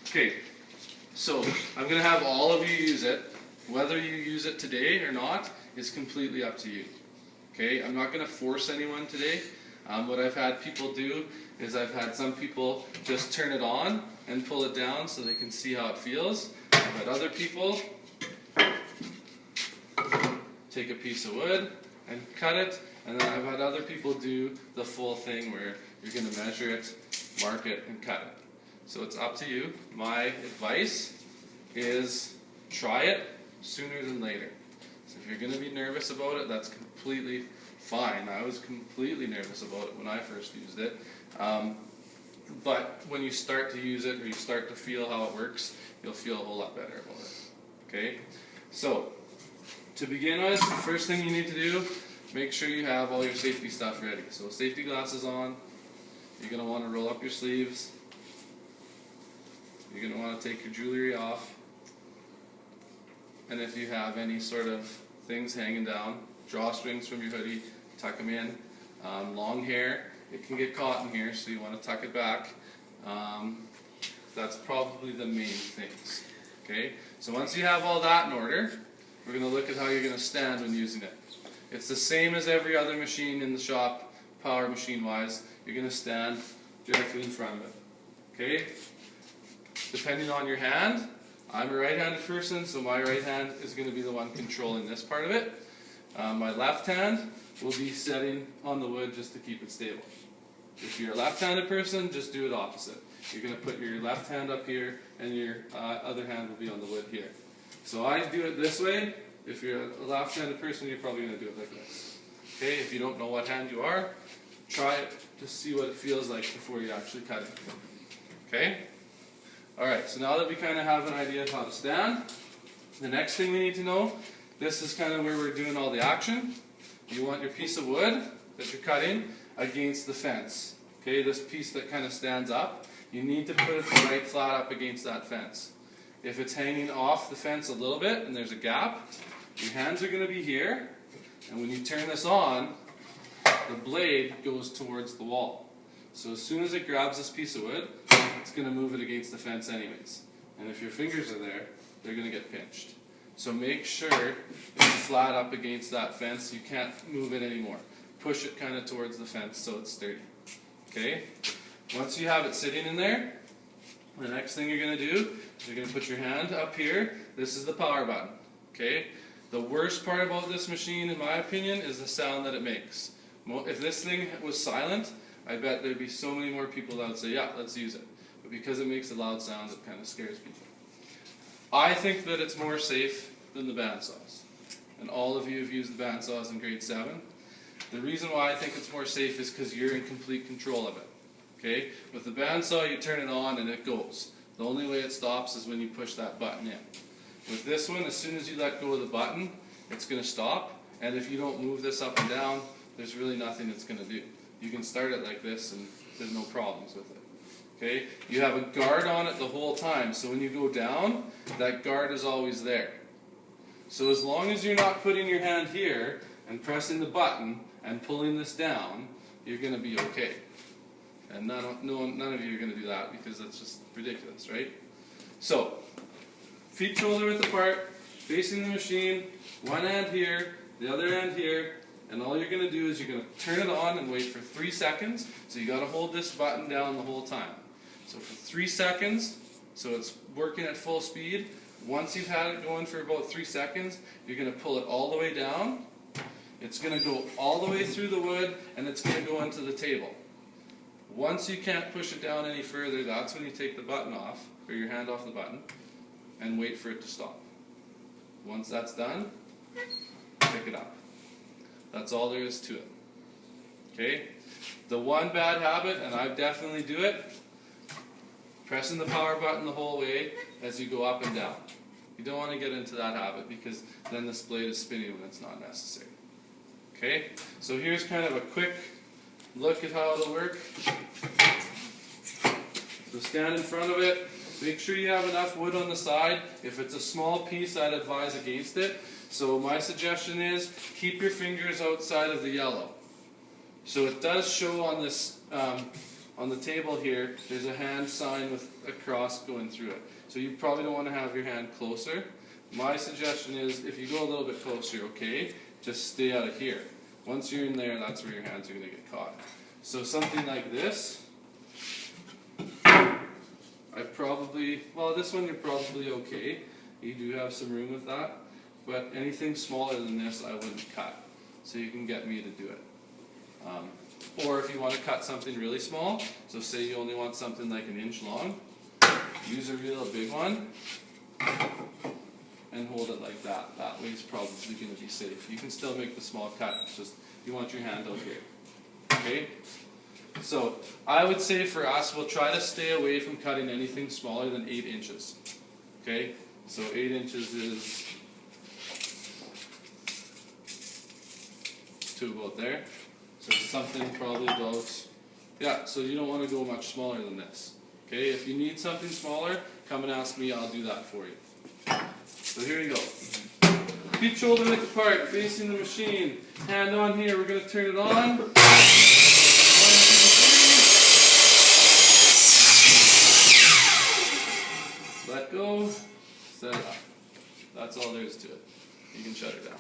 Okay, so I'm going to have all of you use it. Whether you use it today or not is completely up to you. Okay, I'm not going to force anyone today. What I've had people do is I've had some people just turn it on and pull it down so they can see how it feels. I've had other people take a piece of wood and cut it, and then I've had other people do the full thing where you're going to measure it, mark it, and cut it. So it's up to you. My advice is try it sooner than later. So if you're going to be nervous about it, that's completely fine. I was completely nervous about it when I first used it. But when you start to use it or you start to feel how it works, you'll feel a whole lot better about it. Okay? So, to begin with, the first thing you need to do, make sure you have all your safety stuff ready. So safety glasses on, you're going to want to roll up your sleeves, you're going to want to take your jewelry off, and if you have any sort of things hanging down, drawstrings from your hoodie, tuck them in. Long hair, it can get caught in here, so you want to tuck it back. That's probably the main things. Okay, so once you have all that in order, we're going to look at how you're going to stand when using it. It's the same as every other machine in the shop, power machine wise. You're going to stand directly in front of it. Okay? Depending on your hand, I'm a right-handed person, so my right hand is going to be the one controlling this part of it. My left hand will be setting on the wood just to keep it stable. If you're a left-handed person, just do it opposite. You're going to put your left hand up here, and your other hand will be on the wood here. So I do it this way. If you're a left-handed person, you're probably going to do it like this. Okay, if you don't know what hand you are, try it to see what it feels like before you actually cut it. Okay? Alright, so now that we kind of have an idea of how to stand, the next thing we need to know, this is kind of where we're doing all the action. You want your piece of wood that you're cutting against the fence. Okay, this piece that kind of stands up, you need to put it right flat up against that fence. If it's hanging off the fence a little bit and there's a gap, your hands are going to be here, and when you turn this on, the blade goes towards the wall. So as soon as it grabs this piece of wood, it's going to move it against the fence anyways. And if your fingers are there, they're going to get pinched. So make sure it's flat up against that fence. You can't move it anymore. Push it kind of towards the fence so it's sturdy. Okay? Once you have it sitting in there, the next thing you're going to do is you're going to put your hand up here. This is the power button. Okay? The worst part about this machine, in my opinion, is the sound that it makes. If this thing was silent, I bet there'd be so many more people that would say, yeah, let's use it. But because it makes a loud sound, it kind of scares people. I think that it's more safe than the bandsaws. And all of you have used the bandsaws in grade 7. The reason why I think it's more safe is because you're in complete control of it. Okay? With the bandsaw, you turn it on and it goes. The only way it stops is when you push that button in. With this one, as soon as you let go of the button, it's going to stop. And if you don't move this up and down, there's really nothing it's going to do. You can start it like this and there's no problems with it. Okay? You have a guard on it the whole time, so when you go down, that guard is always there. So as long as you're not putting your hand here and pressing the button and pulling this down, you're going to be okay. And none of you are going to do that because that's just ridiculous, right? So, feet shoulder width apart, facing the machine, one hand here, the other hand here, and all you're going to do is you're going to turn it on and wait for 3 seconds. So you got to hold this button down the whole time. So for 3 seconds, so it's working at full speed. Once you've had it going for about 3 seconds, you're going to pull it all the way down. It's going to go all the way through the wood, and it's going to go into the table. Once you can't push it down any further, that's when you take the button off, or your hand off the button, and wait for it to stop. Once that's done, pick it up. That's all there is to it. Okay? The one bad habit, and I definitely do it, pressing the power button the whole way as you go up and down. You don't want to get into that habit because then this blade is spinning when it's not necessary. Okay? So here's kind of a quick look at how it'll work. So stand in front of it. Make sure you have enough wood on the side. If it's a small piece, I'd advise against it. So my suggestion is keep your fingers outside of the yellow. So it does show on this on the table here, there's a hand sign with across going through it. So you probably don't want to have your hand closer. My suggestion is if you go a little bit closer, okay, just stay out of here. Once you're in there, that's where your hands are going to get caught. So something like this, this one you're probably okay. You do have some room with that. But anything smaller than this, I wouldn't cut. So you can get me to do it. Or if you want to cut something really small, so say you only want something like 1 inch long, use a real big one and hold it like that. That way it's probably going to be safe. You can still make the small cut, it's just you want your hand out here. Okay? So I would say for us, we'll try to stay away from cutting anything smaller than 8 inches. Okay? So 8 inches is to about there. So something probably about, yeah, so you don't want to go much smaller than this. Okay, if you need something smaller, come and ask me, I'll do that for you. So here you go. Feet shoulder width apart, facing the machine. Hand on here, we're going to turn it on. 1, 2, 3. Let go, set it up. That's all there is to it. You can shut it down.